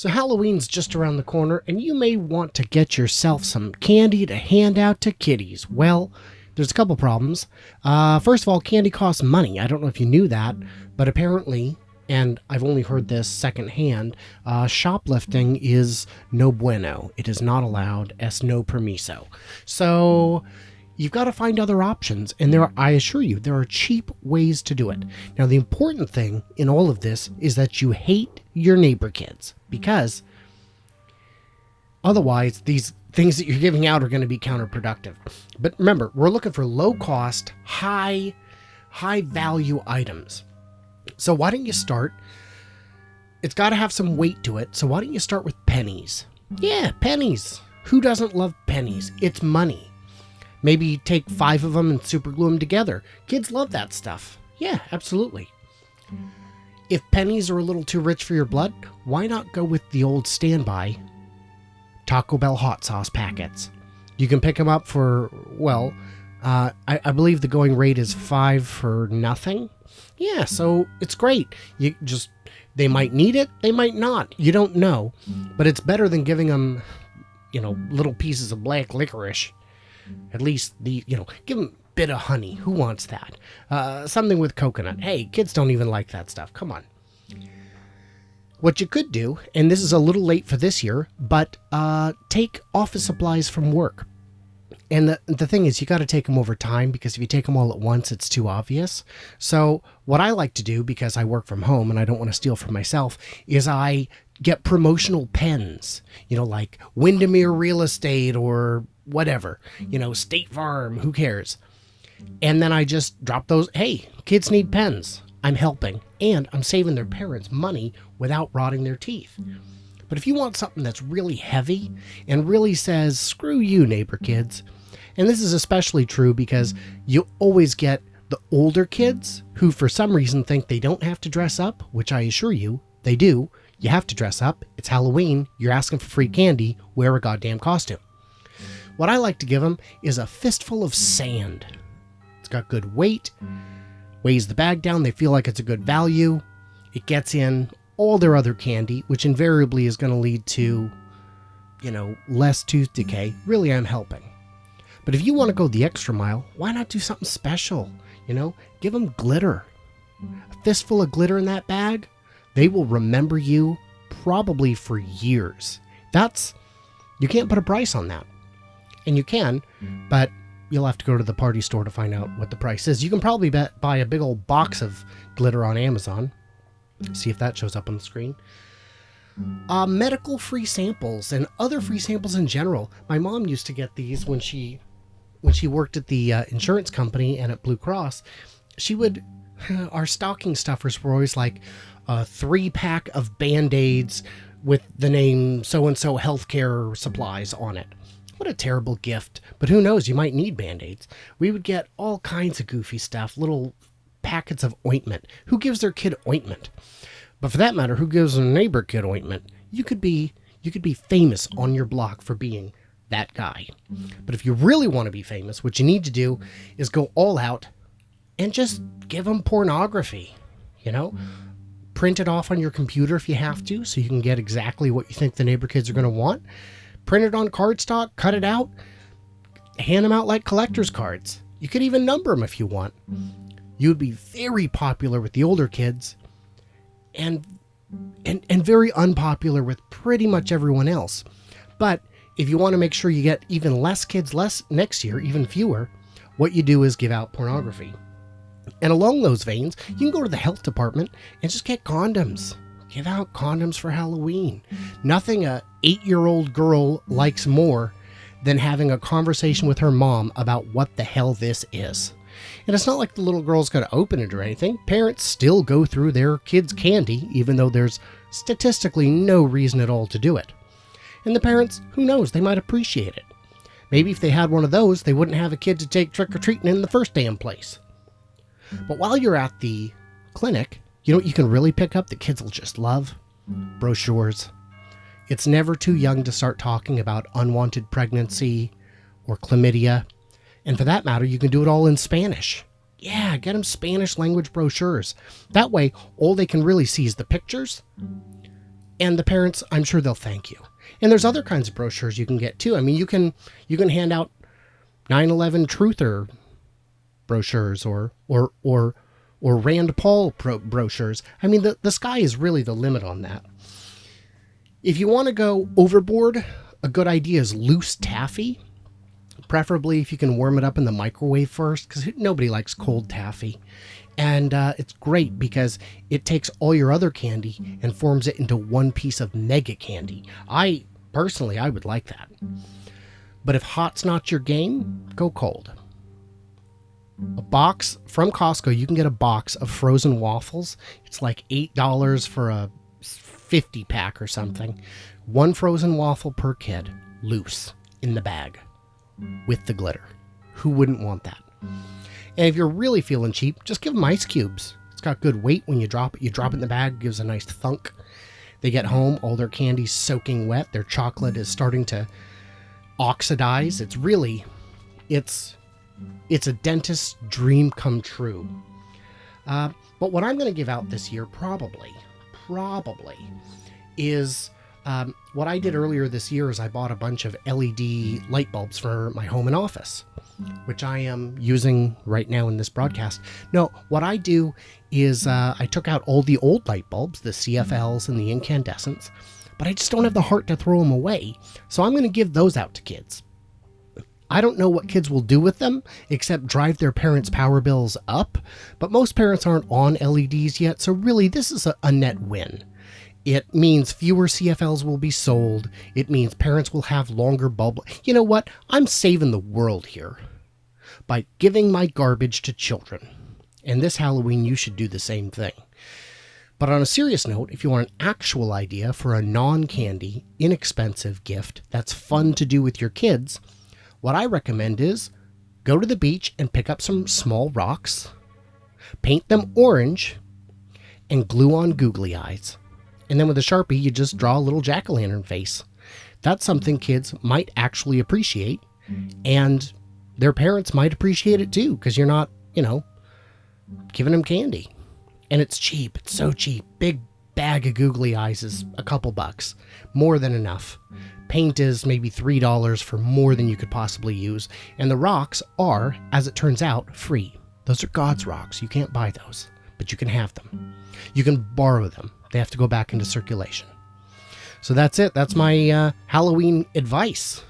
So Halloween's just around the corner, and you may want to get yourself some candy to hand out to kiddies. Well, there's a couple problems. First of all, candy costs money. I don't know if you knew that, but apparently, and I've only heard this secondhand, shoplifting is no bueno. It is not allowed. Es no permiso. So you've got to find other options, and I assure you, there are cheap ways to do it. Now, the important thing in all of this is that you hate your neighbor kids, because otherwise these things that you're giving out are going to be counterproductive. But remember, we're looking for low-cost, high-value items. So why don't you start? It's got to have some weight to it, so why don't you start with pennies? Yeah, pennies. Who doesn't love pennies? It's money. Maybe take 5 of them and super glue them together. Kids love that stuff. Yeah, absolutely. If pennies are a little too rich for your blood, why not go with the old standby Taco Bell hot sauce packets? You can pick them up for, well, I believe the going rate is 5 for nothing. Yeah, so it's great. They might need it, they might not. You don't know. But it's better than giving them, little pieces of black licorice. At least give them a bit of honey. Who wants that? Something with coconut. Hey, kids don't even like that stuff. Come on. What you could do, and this is a little late for this year, but take office supplies from work. And the thing is, you got to take them over time, because if you take them all at once, it's too obvious. So what I like to do, because I work from home and I don't want to steal from myself, is I get promotional pens, like Windermere Real Estate or whatever, State Farm, who cares? And then I just drop those. Hey, kids need pens. I'm helping, and I'm saving their parents money without rotting their teeth. But if you want something that's really heavy and really says, screw you, neighbor kids, and this is especially true because you always get the older kids who for some reason think they don't have to dress up, which I assure you, they do. You have to dress up. It's Halloween. You're asking for free candy. Wear a goddamn costume. What I like to give them is a fistful of sand. It's got good weight, weighs the bag down. They feel like it's a good value. It gets in all their other candy, which invariably is going to lead to, less tooth decay. Really, I'm helping. But if you want to go the extra mile, why not do something special? Give them glitter. A fistful of glitter in that bag, they will remember you probably for years. You can't put a price on that. And you can, but you'll have to go to the party store to find out what the price is. You can probably buy a big old box of glitter on Amazon. See if that shows up on the screen. Medical free samples and other free samples in general. My mom used to get these when she worked at the insurance company and at Blue Cross. Our stocking stuffers were always like a 3-pack of Band-Aids with the name so-and-so healthcare supplies on it. What a terrible gift. But who knows, you might need Band-Aids. We would get all kinds of goofy stuff, little packets of ointment. Who gives their kid ointment? But for that matter, who gives a neighbor kid ointment? You could be famous on your block for being that guy. But if you really want to be famous, what you need to do is go all out and just give them pornography. Print it off on your computer if you have to, so you can get exactly what you think the neighbor kids are going to want. Print it on cardstock, cut it out, hand them out like collector's cards. You could even number them if you want. You'd be very popular with the older kids and very unpopular with pretty much everyone else. But if you want to make sure you get even less kids next year, even fewer, what you do is give out pornography. And along those veins, you can go to the health department and just get condoms. Give out condoms for Halloween. Nothing a 8-year-old girl likes more than having a conversation with her mom about what the hell this is. And it's not like the little girl's got to open it or anything. Parents still go through their kids' candy, even though there's statistically no reason at all to do it. And the parents, who knows, they might appreciate it. Maybe if they had one of those, they wouldn't have a kid to take trick-or-treating in the first damn place. But while you're at the clinic, you know what you can really pick up that kids will just love? Brochures. It's never too young to start talking about unwanted pregnancy or chlamydia. And for that matter, you can do it all in Spanish. Yeah, get them Spanish language brochures. That way, all they can really see is the pictures And the parents, I'm sure they'll thank you. And there's other kinds of brochures you can get too. I mean, you can hand out 9/11 truther brochures or Rand Paul brochures. I mean, the sky is really the limit on that. If you want to go overboard, a good idea is loose taffy. Preferably if you can warm it up in the microwave first, because nobody likes cold taffy. And it's great because it takes all your other candy and forms it into one piece of mega candy. Personally, I would like that. But if hot's not your game, go cold. A box from Costco, you can get a box of frozen waffles. It's like $8 for a 50 pack or something. One frozen waffle per kid, loose, in the bag, with the glitter. Who wouldn't want that? And if you're really feeling cheap, just give them ice cubes. It's got good weight when you drop it. You drop it in the bag, gives a nice thunk. They get home, all their candy's soaking wet. Their chocolate is starting to oxidize. It's a dentist's dream come true. But what I'm going to give out this year probably is what I did earlier this year is I bought a bunch of LED light bulbs for my home and office, which I am using right now in this broadcast. No, what I do is I took out all the old light bulbs, the CFLs and the incandescents, but I just don't have the heart to throw them away. So I'm going to give those out to kids. I don't know what kids will do with them except drive their parents' power bills up, but most parents aren't on LEDs yet, so really this is a net win. It means fewer CFLs will be sold. It means parents will have longer bulb. You know what? I'm saving the world here by giving my garbage to children. And this Halloween, you should do the same thing. But on a serious note, if you want an actual idea for a non-candy, inexpensive gift that's fun to do with your kids, what I recommend is go to the beach and pick up some small rocks, paint them orange, and glue on googly eyes. And then with a Sharpie, you just draw a little jack-o'-lantern face. That's something kids might actually appreciate, and their parents might appreciate it too, because you're not, giving them candy. And it's cheap. It's so cheap. Big bag of googly eyes is a couple bucks. More than enough. Paint is maybe $3 for more than you could possibly use. And the rocks are, as it turns out, free. Those are God's rocks. You can't buy those, but you can have them. You can borrow them. They have to go back into circulation. So that's it. That's my Halloween advice.